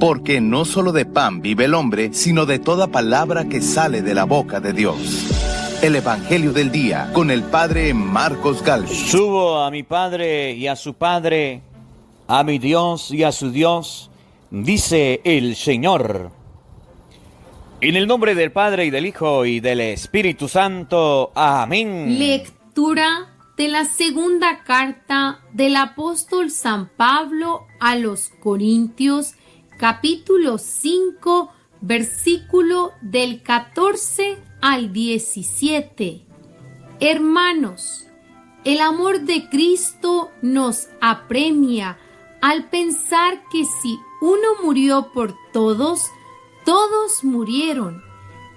Porque no solo de pan vive el hombre, sino de toda palabra que sale de la boca de Dios. El Evangelio del Día, con el Padre Marcos Gálvez. Subo a mi Padre y a su Padre, a mi Dios y a su Dios, dice el Señor. En el nombre del Padre y del Hijo y del Espíritu Santo. Amén. Lectura de la segunda carta del apóstol San Pablo a los Corintios, capítulo 5, versículo del 14 al 17. Hermanos, el amor de Cristo nos apremia al pensar que si uno murió por todos, todos murieron.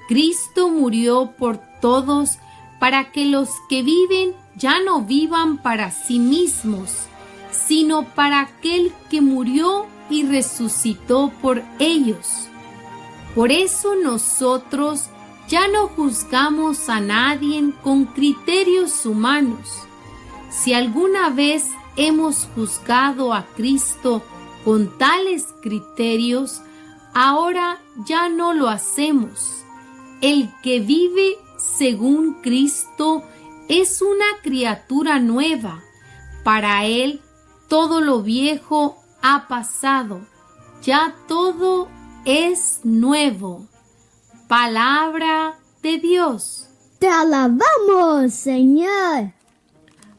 Cristo murió por todos para que los que viven ya no vivan para sí mismos, sino para aquel que murió y resucitó por ellos. Por eso nosotros ya no juzgamos a nadie con criterios humanos. Si alguna vez hemos juzgado a Cristo con tales criterios, ahora ya no lo hacemos. El que vive según Cristo es una criatura nueva. Para él todo lo viejo ha pasado, ya todo es nuevo. Palabra de Dios. Te alabamos, Señor.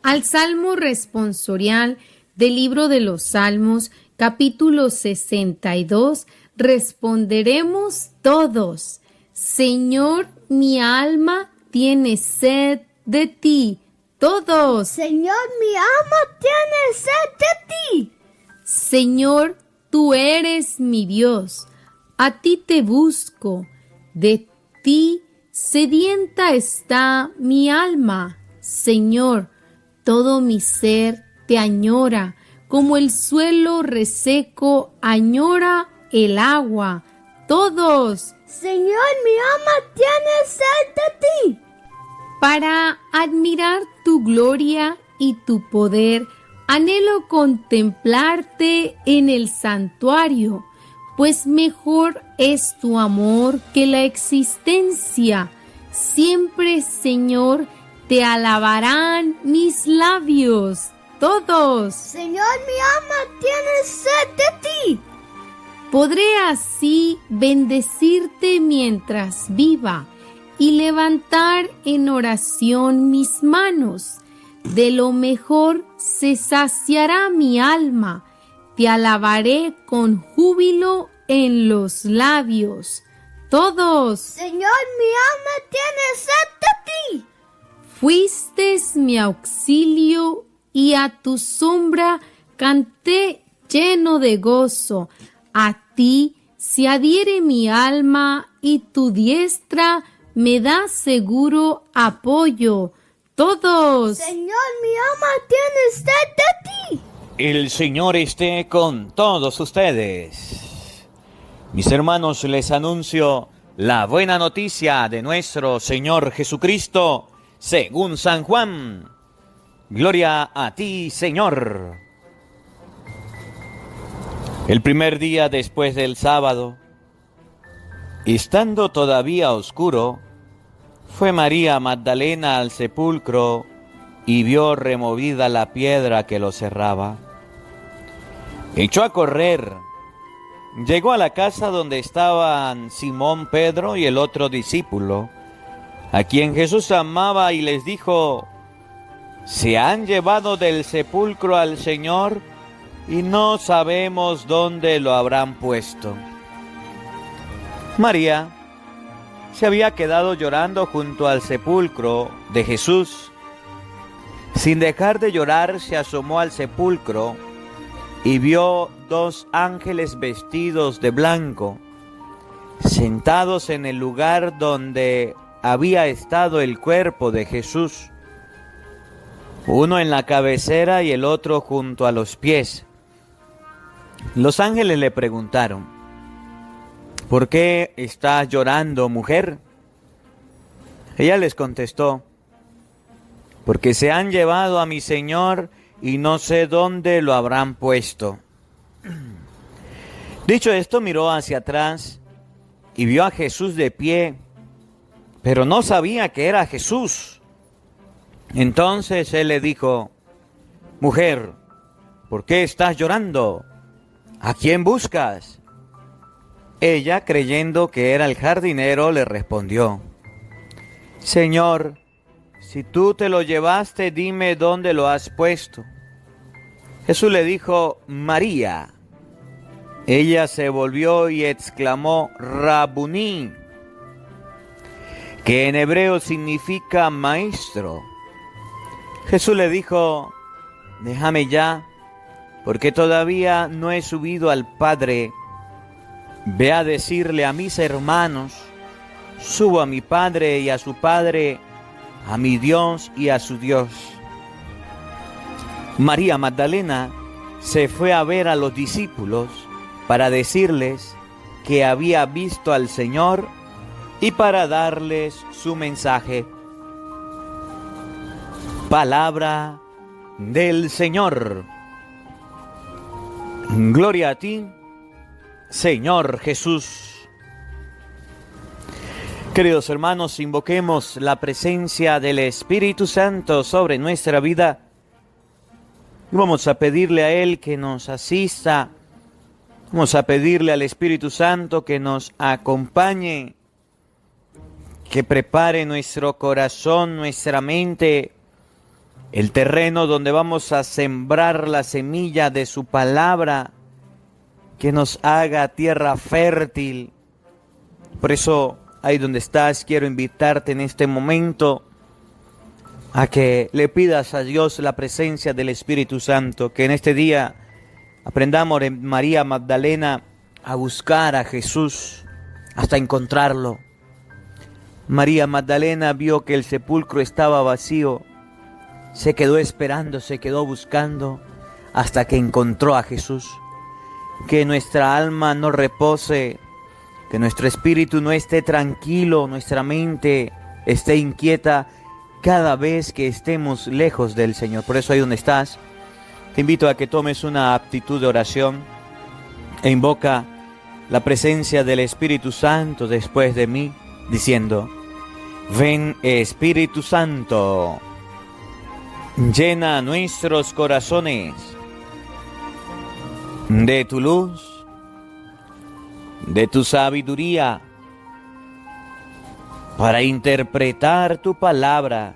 Al Salmo responsorial del libro de los Salmos, capítulo 62, responderemos todos: Señor, mi alma tiene sed de ti. Todos. Señor, mi alma tiene sed de ti. Señor, tú eres mi Dios. A ti te busco. De ti sedienta está mi alma. Señor, todo mi ser te añora, como el suelo reseco añora el agua. Todos. Señor, mi alma tiene sed de ti. Para admirar tu gloria y tu poder, anhelo contemplarte en el santuario, pues mejor es tu amor que la existencia. Siempre, Señor, te alabarán mis labios. Todos. Señor, mi alma tiene sed de ti. Podré así bendecirte mientras viva y levantar en oración mis manos. De lo mejor se saciará mi alma. Te alabaré con júbilo en los labios. Todos. Señor, mi alma tiene sed de ti. Fuiste mi auxilio y a tu sombra canté lleno de gozo. A ti se adhiere mi alma y tu diestra me da seguro apoyo. Todos. Señor, mi alma tiene sed de ti. El Señor esté con todos ustedes. Mis hermanos, les anuncio la buena noticia de nuestro Señor Jesucristo, según San Juan. Gloria a ti, Señor. El primer día después del sábado, estando todavía oscuro, fue María Magdalena al sepulcro y vio removida la piedra que lo cerraba. Echó a correr, llegó a la casa donde estaban Simón Pedro y el otro discípulo, a quien Jesús amaba, y les dijo: se han llevado del sepulcro al Señor y no sabemos dónde lo habrán puesto. María se había quedado llorando junto al sepulcro de Jesús. Sin dejar de llorar, se asomó al sepulcro y vio dos ángeles vestidos de blanco, sentados en el lugar donde había estado el cuerpo de Jesús, uno en la cabecera y el otro junto a los pies. Los ángeles le preguntaron: ¿por qué estás llorando, mujer? Ella les contestó: porque se han llevado a mi Señor y no sé dónde lo habrán puesto. Dicho esto, miró hacia atrás y vio a Jesús de pie, pero no sabía que era Jesús. Entonces él le dijo: mujer, ¿por qué estás llorando? ¿A quién buscas? Ella, creyendo que era el jardinero, le respondió: Señor, si tú te lo llevaste, dime dónde lo has puesto. Jesús le dijo: María. Ella se volvió y exclamó: Rabuní, que en hebreo significa maestro. Jesús le dijo: déjame ya, porque todavía no he subido al Padre. Ve a decirle a mis hermanos: subo a mi Padre y a su Padre, a mi Dios y a su Dios. María Magdalena se fue a ver a los discípulos para decirles que había visto al Señor y para darles su mensaje. Palabra del Señor. Gloria a ti, Señor Jesús. Queridos hermanos, invoquemos la presencia del Espíritu Santo sobre nuestra vida. Vamos a pedirle a Él que nos asista. Vamos a pedirle al Espíritu Santo que nos acompañe, que prepare nuestro corazón, nuestra mente, el terreno donde vamos a sembrar la semilla de su palabra, que nos haga tierra fértil. Por eso, ahí donde estás, quiero invitarte en este momento a que le pidas a Dios la presencia del Espíritu Santo, que en este día aprendamos en María Magdalena a buscar a Jesús hasta encontrarlo. María Magdalena vio que el sepulcro estaba vacío, se quedó esperando, se quedó buscando hasta que encontró a Jesús. Que nuestra alma no repose, que nuestro espíritu no esté tranquilo, nuestra mente esté inquieta cada vez que estemos lejos del Señor. Por eso ahí donde estás, te invito a que tomes una actitud de oración e invoca la presencia del Espíritu Santo después de mí, diciendo: ven Espíritu Santo, llena nuestros corazones de tu luz, de tu sabiduría, para interpretar tu palabra,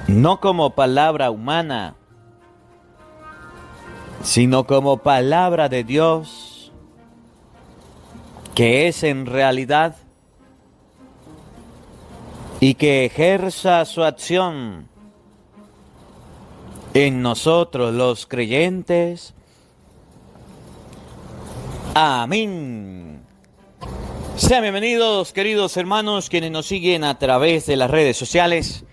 no como palabra humana, sino como palabra de Dios, que es en realidad, y que ejerza su acción en nosotros los creyentes. Amén. Sean bienvenidos, queridos hermanos, quienes nos siguen a través de las redes sociales.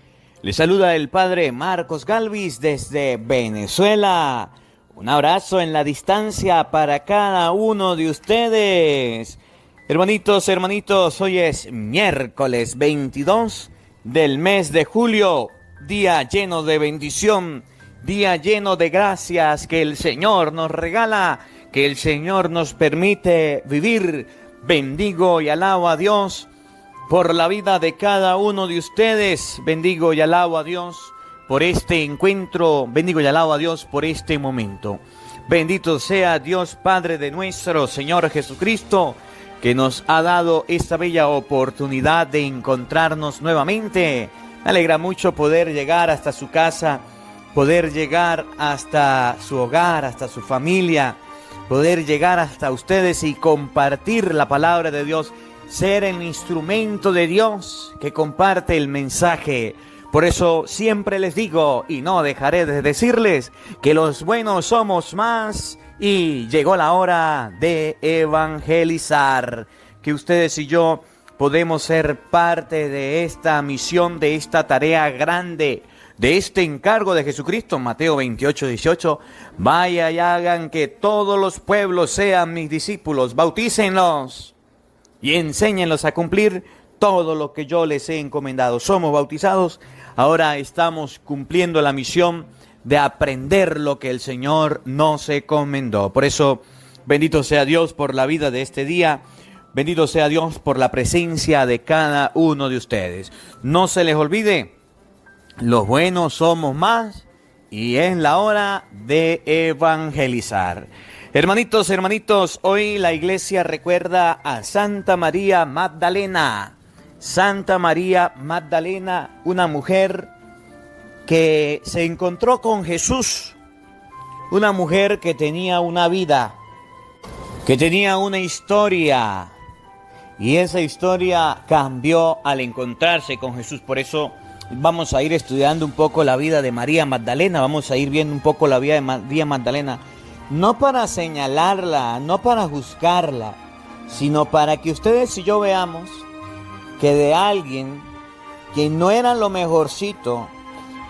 Les saluda el Padre Marcos Galvis desde Venezuela. Un abrazo en la distancia para cada uno de ustedes. Hermanitos, hoy es miércoles 22 del mes de julio, día lleno de bendición, día lleno de gracias que el Señor nos regala, que el Señor nos permite vivir. Bendigo y alabo a Dios por la vida de cada uno de ustedes. Bendigo y alabo a Dios por este encuentro. Bendigo y alabo a Dios por este momento. Bendito sea Dios Padre de nuestro Señor Jesucristo, que nos ha dado esta bella oportunidad de encontrarnos nuevamente. Me alegra mucho poder llegar hasta su casa, poder llegar hasta su hogar, hasta su familia, poder llegar hasta ustedes y compartir la palabra de Dios, ser el instrumento de Dios que comparte el mensaje. Por eso siempre les digo, y no dejaré de decirles, que los buenos somos más y llegó la hora de evangelizar. Que ustedes y yo podemos ser parte de esta misión, de esta tarea grande, de este encargo de Jesucristo. Mateo 28:18, vaya y hagan que todos los pueblos sean mis discípulos, bautícenlos y enséñenlos a cumplir todo lo que yo les he encomendado. Somos bautizados, ahora estamos cumpliendo la misión de aprender lo que el Señor nos encomendó. Por eso, bendito sea Dios por la vida de este día. Bendito sea Dios por la presencia de cada uno de ustedes. No se les olvide, los buenos somos más y es la hora de evangelizar. Hermanitos, hoy la iglesia recuerda a Santa María Magdalena. Santa María Magdalena, una mujer que se encontró con Jesús. Una mujer que tenía una vida, que tenía una historia. Y esa historia cambió al encontrarse con Jesús. Por eso vamos a ir estudiando un poco la vida de María Magdalena. Vamos a ir viendo un poco la vida de María Magdalena. No para señalarla, no para juzgarla, sino para que ustedes y yo veamos que de alguien que no era lo mejorcito,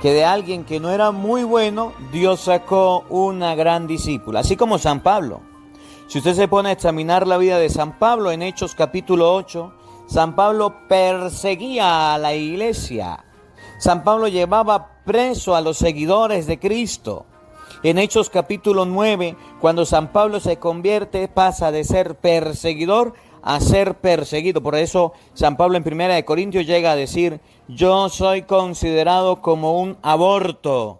que de alguien que no era muy bueno, Dios sacó una gran discípula. Así como San Pablo. Si usted se pone a examinar la vida de San Pablo en Hechos capítulo 8, San Pablo perseguía a la iglesia. San Pablo llevaba preso a los seguidores de Cristo. En Hechos capítulo 9, cuando San Pablo se convierte, pasa de ser perseguidor a ser perseguido. Por eso San Pablo en 1 Corintios llega a decir: yo soy considerado como un aborto.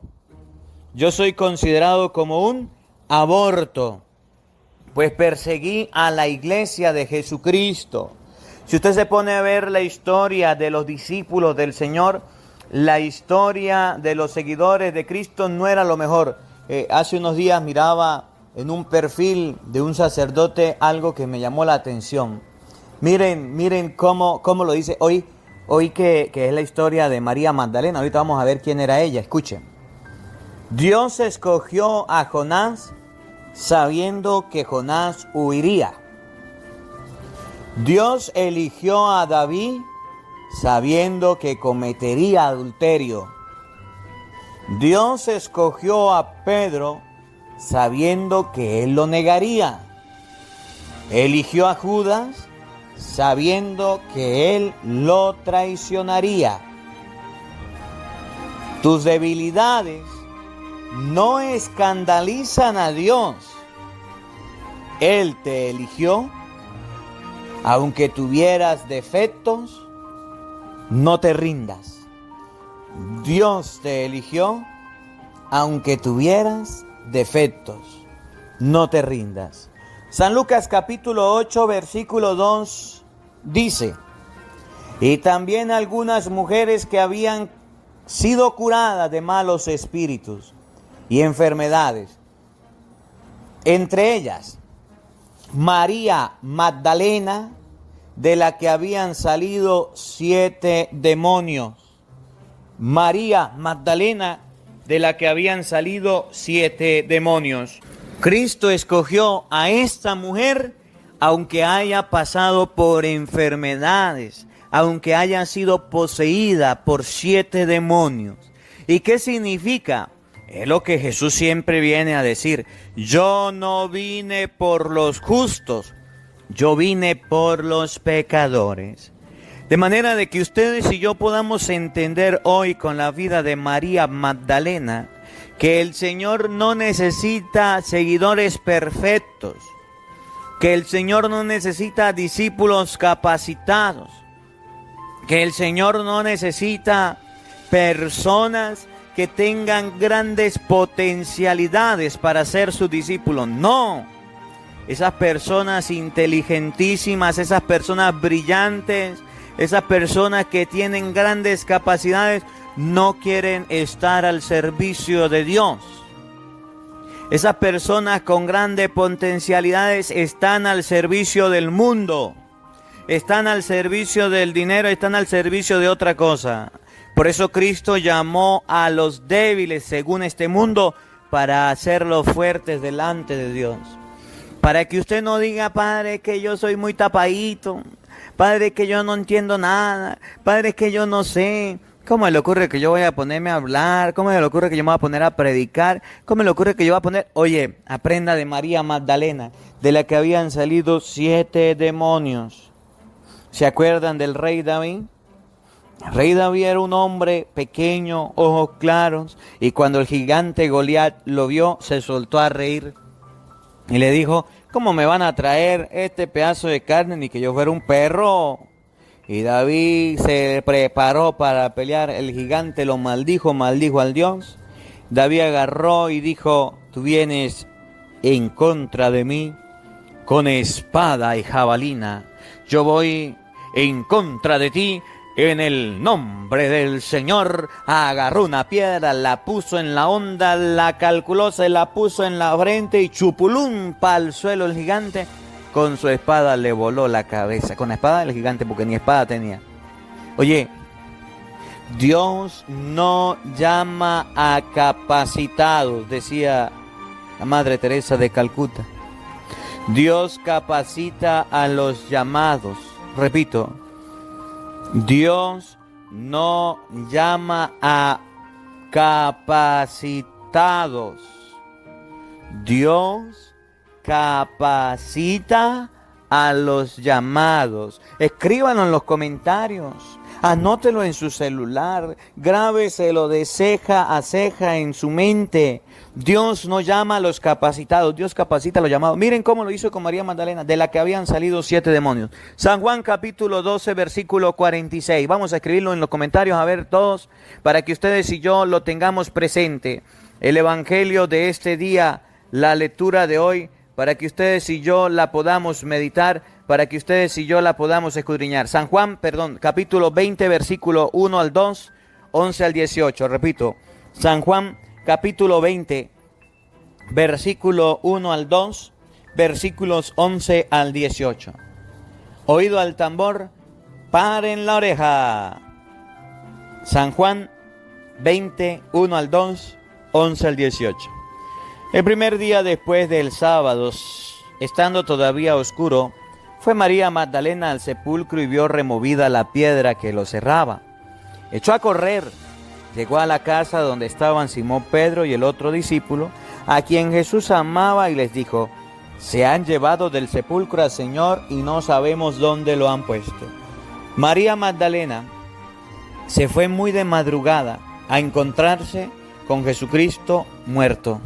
Yo soy considerado como un aborto. Pues perseguí a la iglesia de Jesucristo. Si usted se pone a ver la historia de los discípulos del Señor, la historia de los seguidores de Cristo no era lo mejor. Hace unos días miraba en un perfil de un sacerdote algo que me llamó la atención. Miren cómo lo dice hoy que es la historia de María Magdalena. Ahorita vamos a ver quién era ella. Escuchen. Dios escogió a Jonás sabiendo que Jonás huiría. Dios eligió a David sabiendo que cometería adulterio. Dios escogió a Pedro sabiendo que él lo negaría. Eligió a Judas sabiendo que él lo traicionaría. Tus debilidades no escandalizan a Dios. Él te eligió, aunque tuvieras defectos, no te rindas. Dios te eligió, aunque tuvieras defectos, no te rindas. San Lucas capítulo 8, versículo 2 dice: y también algunas mujeres que habían sido curadas de malos espíritus y enfermedades, entre ellas María Magdalena, de la que habían salido 7 demonios. María Magdalena, de la que habían salido 7 demonios. Cristo escogió a esta mujer, aunque haya pasado por enfermedades, aunque haya sido poseída por 7 demonios. ¿Y qué significa? Es lo que Jesús siempre viene a decir: yo no vine por los justos, yo vine por los pecadores. De manera de que ustedes y yo podamos entender hoy con la vida de María Magdalena que el Señor no necesita seguidores perfectos, que el Señor no necesita discípulos capacitados, que el Señor no necesita personas que tengan grandes potencialidades para ser sus discípulos. No, esas personas inteligentísimas, esas personas brillantes, esas personas que tienen grandes capacidades, no quieren estar al servicio de Dios. Esas personas con grandes potencialidades están al servicio del mundo, están al servicio del dinero, están al servicio de otra cosa. Por eso Cristo llamó a los débiles según este mundo para hacerlos fuertes delante de Dios. Para que usted no diga: padre, que yo soy muy tapadito, padre, que yo no entiendo nada, padre, que yo no sé. ¿Cómo me le ocurre que yo voy a ponerme a hablar? ¿Cómo me le ocurre que yo me voy a poner a predicar? ¿Cómo me le ocurre que yo voy a poner? Oye, aprenda de María Magdalena, de la que habían salido 7 demonios. ¿Se acuerdan del rey David? El rey David era un hombre pequeño, ojos claros, y cuando el gigante Goliat lo vio, se soltó a reír y le dijo: ¿cómo me van a traer este pedazo de carne ni que yo fuera un perro? Y David se preparó para pelear. El gigante lo maldijo al Dios. David agarró y dijo: tú vienes en contra de mí con espada y jabalina. Yo voy en contra de ti en el nombre del Señor. Agarró una piedra, la puso en la onda, la calculó, se la puso en la frente y chupulum pa'l suelo el gigante. Con su espada le voló la cabeza. Con la espada del gigante, porque ni espada tenía. Oye, Dios no llama a capacitados, decía la Madre Teresa de Calcuta. Dios capacita a los llamados. Repito, Dios no llama a capacitados. Dios capacita a los llamados. Escríbanlo en los comentarios. Anótelo en su celular. Grábeselo de ceja a ceja en su mente. Dios no llama a los capacitados, Dios capacita a los llamados. Miren cómo lo hizo con María Magdalena, de la que habían salido 7 demonios. San Juan capítulo 12, versículo 46. Vamos a escribirlo en los comentarios, a ver todos, para que ustedes y yo lo tengamos presente. El evangelio de este día, la lectura de hoy, para que ustedes y yo la podamos meditar, para que ustedes y yo la podamos escudriñar. San Juan, capítulo 20, versículo 1 al 2, 11 al 18. Repito, San Juan capítulo 20, versículo 1 al 2, versículos 11 al 18. Oído al tambor, paren la oreja. San Juan 20, 1 al 2, 11 al 18. El primer día después del sábado, estando todavía oscuro, fue María Magdalena al sepulcro y vio removida la piedra que lo cerraba. Echó a correr. Llegó a la casa donde estaban Simón Pedro y el otro discípulo, a quien Jesús amaba, y les dijo: se han llevado del sepulcro al Señor y no sabemos dónde lo han puesto. María Magdalena se fue muy de madrugada a encontrarse con Jesucristo muerto,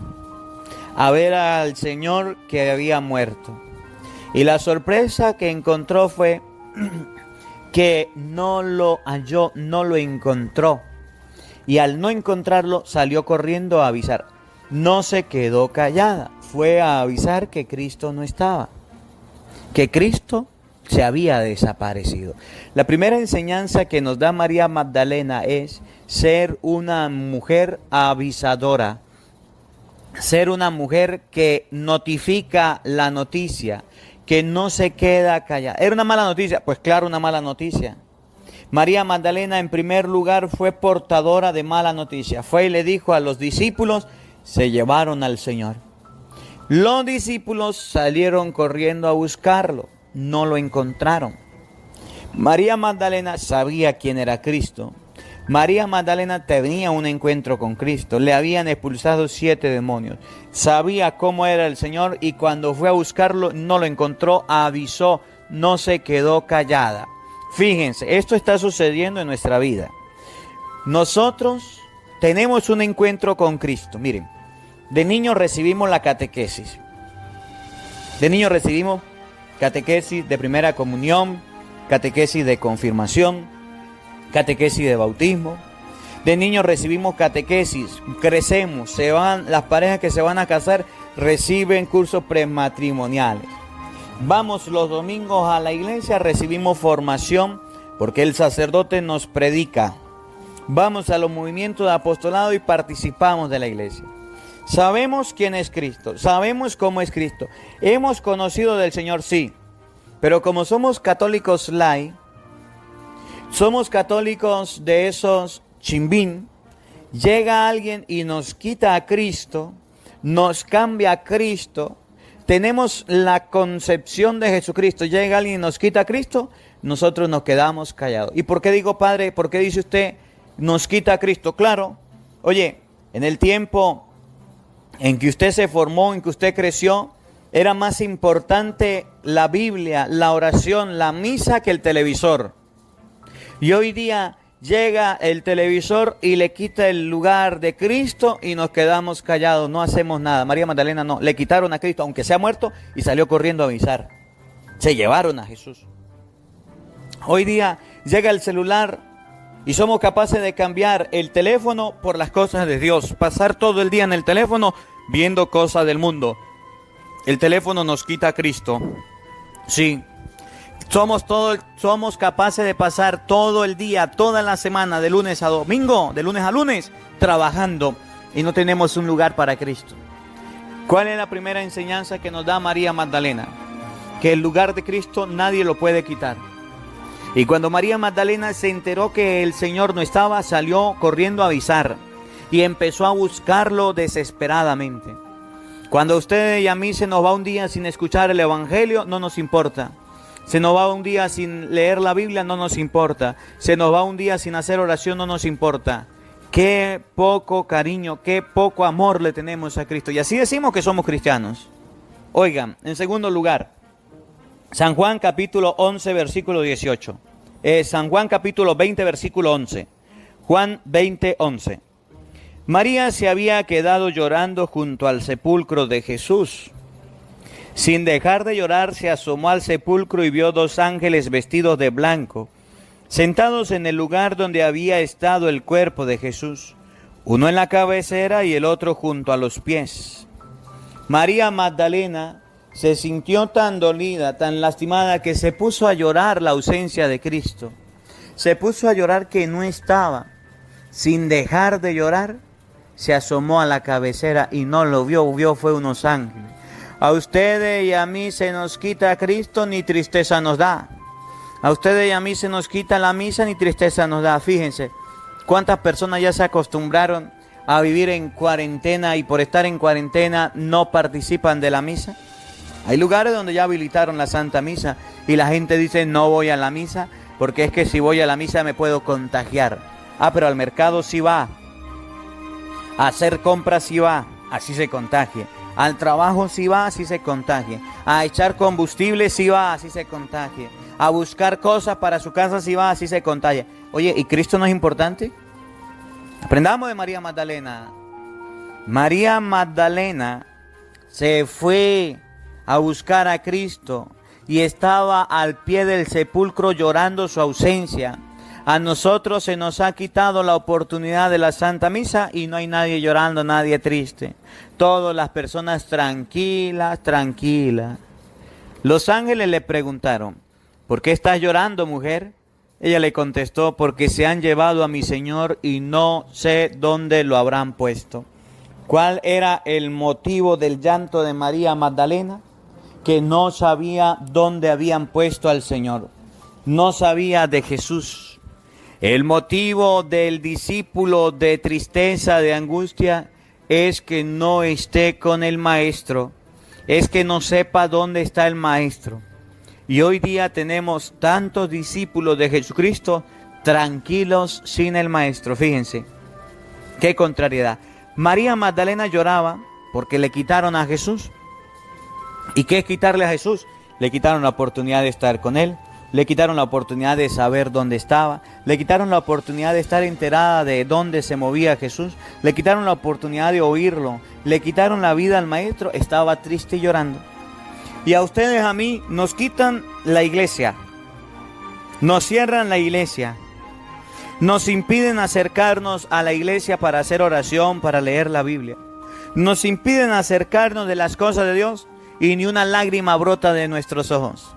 a ver al Señor que había muerto. Y la sorpresa que encontró fue que no lo halló, no lo encontró. Y al no encontrarlo, salió corriendo a avisar. No se quedó callada, fue a avisar que Cristo no estaba, que Cristo se había desaparecido. La primera enseñanza que nos da María Magdalena es ser una mujer avisadora, ser una mujer que notifica la noticia, que no se queda callada. ¿Era una mala noticia? Pues claro, una mala noticia. María Magdalena, en primer lugar, fue portadora de mala noticia. Fue y le dijo a los discípulos: se llevaron al Señor. Los discípulos salieron corriendo a buscarlo. No lo encontraron. María Magdalena sabía quién era Cristo. María Magdalena tenía un encuentro con Cristo. Le habían expulsado 7 demonios. Sabía cómo era el Señor y cuando fue a buscarlo no lo encontró. Avisó, no se quedó callada. Fíjense, esto está sucediendo en nuestra vida. Nosotros tenemos un encuentro con Cristo. Miren, de niños recibimos la catequesis. De niños recibimos catequesis de primera comunión, catequesis de confirmación, catequesis de bautismo. De niños recibimos catequesis, crecemos, se van, las parejas que se van a casar reciben cursos prematrimoniales. Vamos los domingos a la iglesia, recibimos formación porque el sacerdote nos predica. Vamos a los movimientos de apostolado y participamos de la iglesia. Sabemos quién es Cristo, sabemos cómo es Cristo. Hemos conocido del Señor, sí, pero como somos católicos light, somos católicos de esos chimbín, llega alguien y nos quita a Cristo, nos cambia a Cristo. Tenemos la concepción de Jesucristo. Llega alguien y nos quita a Cristo, nosotros nos quedamos callados. ¿Y por qué digo, padre? ¿Por qué dice usted nos quita a Cristo? Claro, oye, en el tiempo en que usted se formó, en que usted creció, era más importante la Biblia, la oración, la misa que el televisor. Y hoy día llega el televisor y le quita el lugar de Cristo y nos quedamos callados, no hacemos nada. María Magdalena no, le quitaron a Cristo, aunque sea muerto, y salió corriendo a avisar. Se llevaron a Jesús. Hoy día llega el celular y somos capaces de cambiar el teléfono por las cosas de Dios. Pasar todo el día en el teléfono viendo cosas del mundo. El teléfono nos quita a Cristo. Sí. Somos capaces de pasar todo el día, toda la semana, de lunes a domingo, de lunes a lunes, trabajando y no tenemos un lugar para Cristo. ¿Cuál es la primera enseñanza que nos da María Magdalena? Que el lugar de Cristo nadie lo puede quitar. Y cuando María Magdalena se enteró que el Señor no estaba, salió corriendo a avisar y empezó a buscarlo desesperadamente. Cuando a usted y a mí se nos va un día sin escuchar el Evangelio, no nos importa. Se nos va un día sin leer la Biblia, no nos importa. Se nos va un día sin hacer oración, no nos importa. Qué poco cariño, qué poco amor le tenemos a Cristo. Y así decimos que somos cristianos. Oigan, en segundo lugar, San Juan capítulo 11, versículo 18. San Juan capítulo 20, versículo 11. Juan 20, 11. María se había quedado llorando junto al sepulcro de Jesús. Sin dejar de llorar, se asomó al sepulcro y vio dos ángeles vestidos de blanco, sentados en el lugar donde había estado el cuerpo de Jesús, uno en la cabecera y el otro junto a los pies. María Magdalena se sintió tan dolida, tan lastimada, que se puso a llorar la ausencia de Cristo. Se puso a llorar que no estaba. Sin dejar de llorar, se asomó a la cabecera y no lo vio fue unos ángeles. A ustedes y a mí se nos quita a Cristo, ni tristeza nos da. A ustedes y a mí se nos quita la misa, ni tristeza nos da. Fíjense, cuántas personas ya se acostumbraron a vivir en cuarentena y por estar en cuarentena no participan de la misa. Hay lugares donde ya habilitaron la Santa Misa y la gente dice no voy a la misa porque es que si voy a la misa me puedo contagiar. Pero al mercado sí va, a hacer compras sí va, así se contagia. Al trabajo sí va, así se contagia. A echar combustible sí va, así se contagia. A buscar cosas para su casa sí va, así se contagia. Oye, ¿y Cristo no es importante? Aprendamos de María Magdalena. María Magdalena se fue a buscar a Cristo y estaba al pie del sepulcro llorando su ausencia. A nosotros se nos ha quitado la oportunidad de la Santa Misa y no hay nadie llorando, nadie triste. Todas las personas tranquilas. Los ángeles le preguntaron, ¿por qué estás llorando, mujer? Ella le contestó, porque se han llevado a mi Señor y no sé dónde lo habrán puesto. ¿Cuál era el motivo del llanto de María Magdalena? Que no sabía dónde habían puesto al Señor. No sabía de Jesús. El motivo del discípulo de tristeza, de angustia, es que no esté con el Maestro. Es que no sepa dónde está el Maestro. Y hoy día tenemos tantos discípulos de Jesucristo tranquilos sin el Maestro. Fíjense, qué contrariedad. María Magdalena lloraba porque le quitaron a Jesús. ¿Y qué es quitarle a Jesús? Le quitaron la oportunidad de estar con Él. Le quitaron la oportunidad de saber dónde estaba. Le quitaron la oportunidad de estar enterada de dónde se movía Jesús. Le quitaron la oportunidad de oírlo. Le quitaron la vida al Maestro. Estaba triste y llorando. Y a ustedes, a mí, nos quitan la iglesia. Nos cierran la iglesia. Nos impiden acercarnos a la iglesia para hacer oración, para leer la Biblia. Nos impiden acercarnos de las cosas de Dios y ni una lágrima brota de nuestros ojos.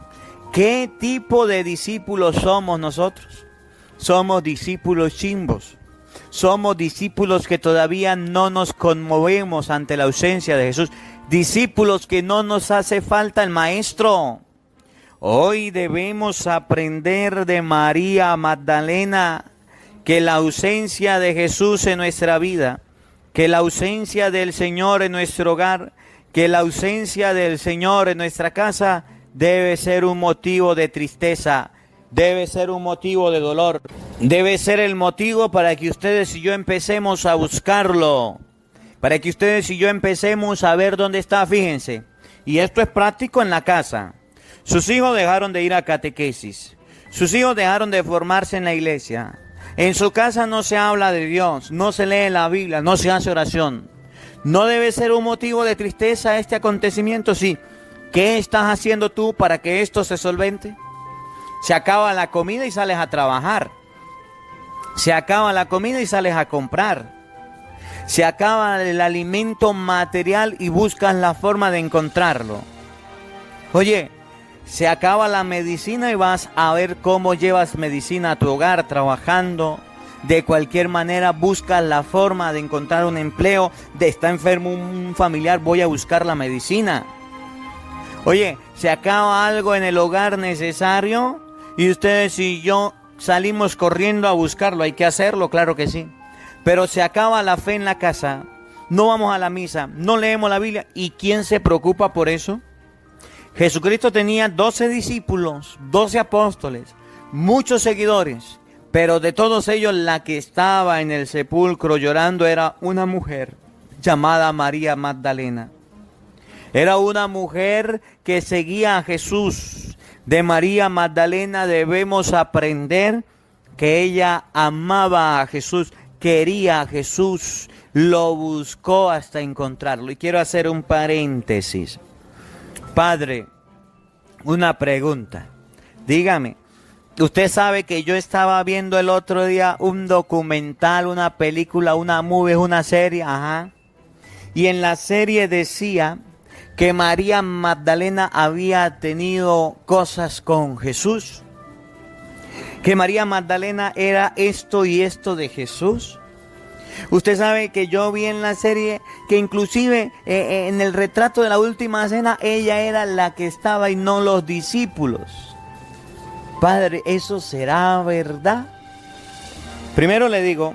¿Qué tipo de discípulos somos nosotros? Somos discípulos chimbos. Somos discípulos que todavía no nos conmovemos ante la ausencia de Jesús. Discípulos que no nos hace falta el Maestro. Hoy debemos aprender de María Magdalena que la ausencia de Jesús en nuestra vida, que la ausencia del Señor en nuestro hogar, que la ausencia del Señor en nuestra casa debe ser un motivo de tristeza, debe ser un motivo de dolor, debe ser el motivo para que ustedes y yo empecemos a buscarlo, para que ustedes y yo empecemos a ver dónde está. Fíjense, y esto es práctico en la casa. Sus hijos dejaron de ir a catequesis, sus hijos dejaron de formarse en la iglesia. En su casa no se habla de Dios, no se lee la Biblia, no se hace oración. ¿No debe ser un motivo de tristeza este acontecimiento? Sí. ¿Qué estás haciendo tú para que esto se solvente? Se acaba la comida y sales a trabajar. Se acaba la comida y sales a comprar. Se acaba el alimento material y buscas la forma de encontrarlo. Oye, se acaba la medicina y vas a ver cómo llevas medicina a tu hogar, trabajando. De cualquier manera buscas la forma de encontrar un empleo. Está enfermo un familiar, voy a buscar la medicina. Oye, se acaba algo en el hogar necesario y ustedes y yo salimos corriendo a buscarlo. Hay que hacerlo, claro que sí. Pero se acaba la fe en la casa, no vamos a la misa, no leemos la Biblia. ¿Y quién se preocupa por eso? Jesucristo tenía 12 discípulos, 12 apóstoles, muchos seguidores, pero de todos ellos la que estaba en el sepulcro llorando era una mujer llamada María Magdalena. Era una mujer que seguía a Jesús. De María Magdalena debemos aprender que ella amaba a Jesús, quería a Jesús, lo buscó hasta encontrarlo. Y quiero hacer un paréntesis. Padre, una pregunta. Dígame, usted sabe que yo estaba viendo el otro día un documental, una película, una movie, una serie, y en la serie decía que María Magdalena había tenido cosas con Jesús, que María Magdalena era esto y esto de Jesús. Usted sabe que yo vi en la serie que inclusive en el retrato de la última cena ella era la que estaba y no los discípulos. Padre, ¿eso será verdad? Primero le digo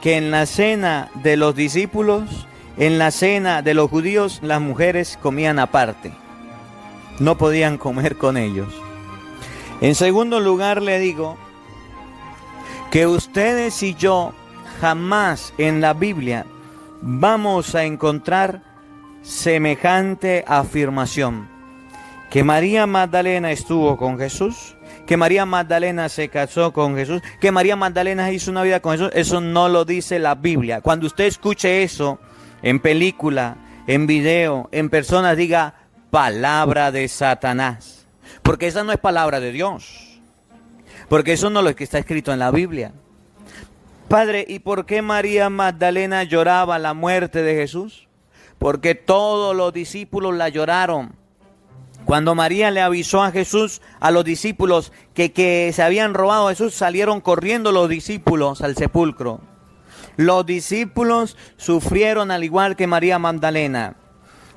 que en la cena de los discípulos, en la cena de los judíos, las mujeres comían aparte. No podían comer con ellos. En segundo lugar le digo que ustedes y yo jamás en la Biblia vamos a encontrar semejante afirmación. Que María Magdalena estuvo con Jesús, que María Magdalena se casó con Jesús, que María Magdalena hizo una vida con Jesús. Eso no lo dice la Biblia. Cuando usted escuche eso en película, en video, en personas, diga palabra de Satanás. Porque esa no es palabra de Dios. Porque eso no es lo que está escrito en la Biblia. Padre, ¿y por qué María Magdalena lloraba la muerte de Jesús? Porque todos los discípulos la lloraron. Cuando María le avisó a Jesús, a los discípulos, que se habían robado a Jesús, salieron corriendo los discípulos al sepulcro. Los discípulos sufrieron al igual que María Magdalena.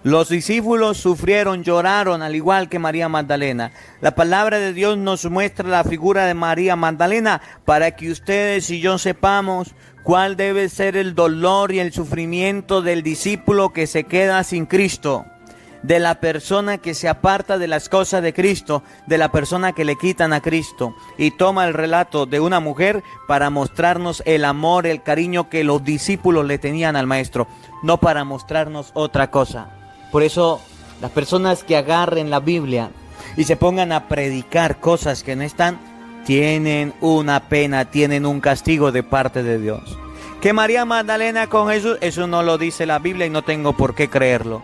Los discípulos sufrieron, lloraron al igual que María Magdalena. La palabra de Dios nos muestra la figura de María Magdalena para que ustedes y yo sepamos cuál debe ser el dolor y el sufrimiento del discípulo que se queda sin Cristo, de la persona que se aparta de las cosas de Cristo, de la persona que le quitan a Cristo y toma el relato de una mujer para mostrarnos el amor, el cariño que los discípulos le tenían al Maestro, no para mostrarnos otra cosa. Por eso las personas que agarren la Biblia y se pongan a predicar cosas que no están, tienen una pena, tienen un castigo de parte de Dios. Que María Magdalena con Jesús, eso no lo dice la Biblia y no tengo por qué creerlo.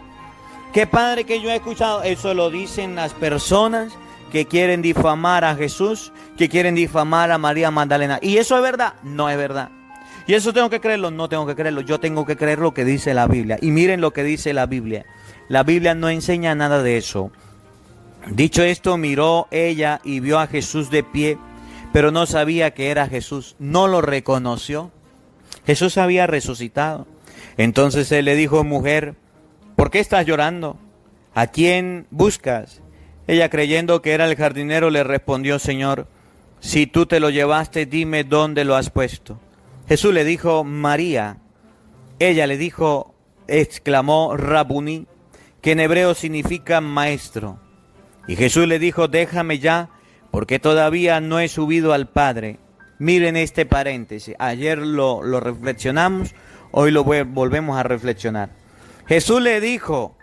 Que padre, que yo he escuchado, eso lo dicen las personas que quieren difamar a Jesús, que quieren difamar a María Magdalena. ¿Y eso es verdad? No es verdad. ¿Y eso tengo que creerlo? No tengo que creerlo. Yo tengo que creer lo que dice la Biblia. Y miren lo que dice la Biblia. La Biblia no enseña nada de eso. Dicho esto, miró ella y vio a Jesús de pie, pero no sabía que era Jesús. No lo reconoció. Jesús había resucitado. Entonces él le dijo: mujer, ¿por qué estás llorando? ¿A quién buscas? Ella, creyendo que era el jardinero, le respondió: Señor, si tú te lo llevaste, dime dónde lo has puesto. Jesús le dijo: María. Ella le dijo, exclamó Rabuní, que en hebreo significa maestro. Y Jesús le dijo: déjame ya, porque todavía no he subido al Padre. Miren este paréntesis. Ayer lo reflexionamos, hoy lo volvemos a reflexionar. Jesús le dijo: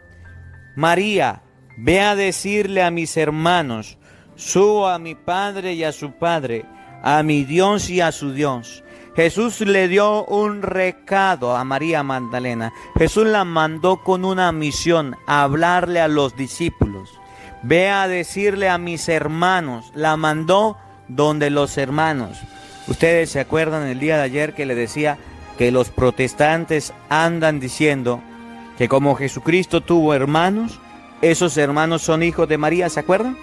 María, ve a decirle a mis hermanos, subo a mi Padre y a su Padre, a mi Dios y a su Dios. Jesús le dio un recado a María Magdalena. Jesús la mandó con una misión, a hablarle a los discípulos. Ve a decirle a mis hermanos. La mandó donde los hermanos. Ustedes se acuerdan el día de ayer que le decía que los protestantes andan diciendo que como Jesucristo tuvo hermanos, esos hermanos son hijos de María, ¿se acuerdan?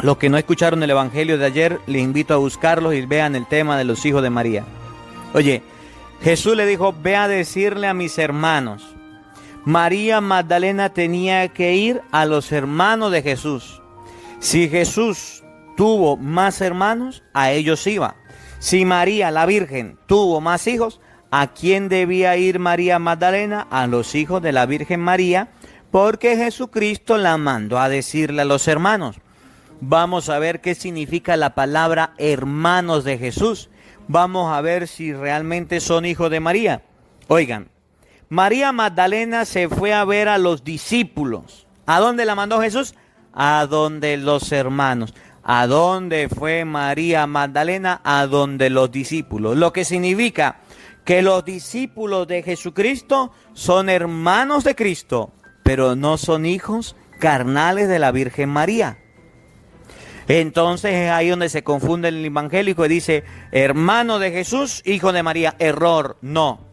Los que no escucharon el evangelio de ayer, les invito a buscarlos y vean el tema de los hijos de María. Oye, Jesús le dijo, ve a decirle a mis hermanos. María Magdalena tenía que ir a los hermanos de Jesús. Si Jesús tuvo más hermanos, a ellos iba. Si María, la Virgen, tuvo más hijos, ¿a quién debía ir María Magdalena? A los hijos de la Virgen María, porque Jesucristo la mandó a decirle a los hermanos. Vamos a ver qué significa la palabra hermanos de Jesús. Vamos a ver si realmente son hijos de María. Oigan, María Magdalena se fue a ver a los discípulos. ¿A dónde la mandó Jesús? A donde los hermanos. ¿A dónde fue María Magdalena? A donde los discípulos. Lo que significa que los discípulos de Jesucristo son hermanos de Cristo, pero no son hijos carnales de la Virgen María. Entonces es ahí donde se confunde el evangélico y dice, hermano de Jesús, hijo de María. Error, no.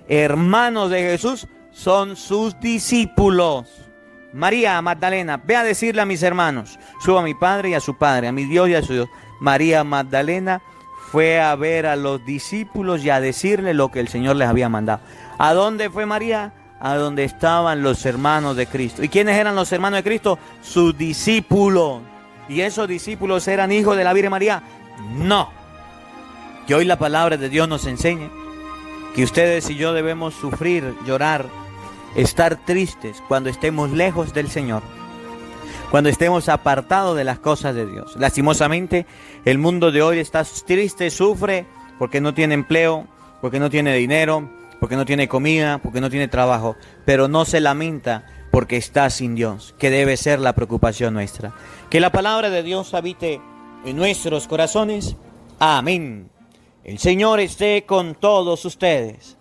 Hermanos de Jesús son sus discípulos. María Magdalena, ve a decirle a mis hermanos, subo a mi padre y a su padre, a mi Dios y a su Dios. María Magdalena fue a ver a los discípulos y a decirle lo que el Señor les había mandado. ¿A dónde fue María? A donde estaban los hermanos de Cristo. ¿Y quiénes eran los hermanos de Cristo? Sus discípulos. ¿Y esos discípulos eran hijos de la Virgen María? No. Que hoy la palabra de Dios nos enseñe que ustedes y yo debemos sufrir, llorar, estar tristes cuando estemos lejos del Señor, cuando estemos apartados de las cosas de Dios. Lastimosamente, el mundo de hoy está triste, sufre porque no tiene empleo, porque no tiene dinero, porque no tiene comida, porque no tiene trabajo, pero no se lamenta porque está sin Dios, que debe ser la preocupación nuestra. Que la palabra de Dios habite en nuestros corazones. Amén. El Señor esté con todos ustedes.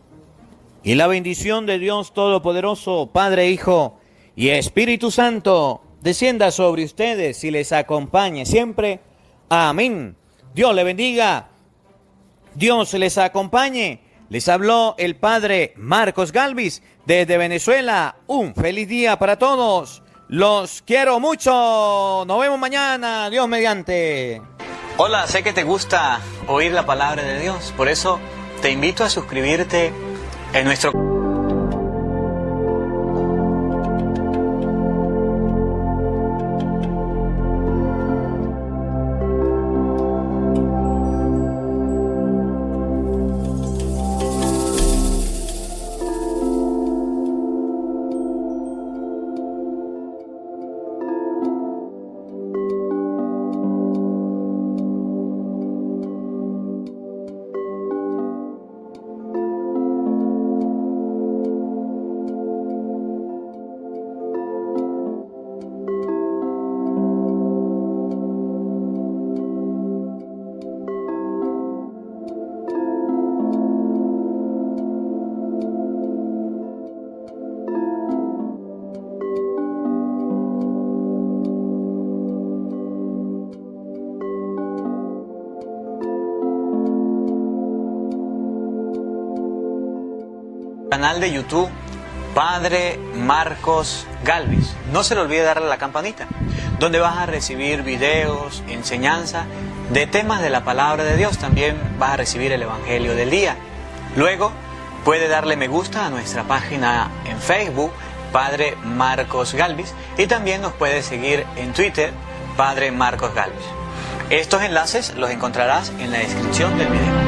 Y la bendición de Dios Todopoderoso, Padre, Hijo y Espíritu Santo, descienda sobre ustedes y les acompañe siempre. Amén. Dios le bendiga. Dios les acompañe. Les habló el Padre Marcos Galvis desde Venezuela. Un feliz día para todos. Los quiero mucho. Nos vemos mañana. Dios mediante. Hola, sé que te gusta oír la palabra de Dios. Por eso te invito a suscribirte en nuestro canal de YouTube Padre Marcos Galvis. No se le olvide darle a la campanita, donde vas a recibir videos, enseñanza de temas de la palabra de Dios. También vas a recibir el Evangelio del día. Luego puede darle me gusta a nuestra página en Facebook, Padre Marcos Galvis, y también nos puede seguir en Twitter, Padre Marcos Galvis. Estos enlaces los encontrarás en la descripción del video.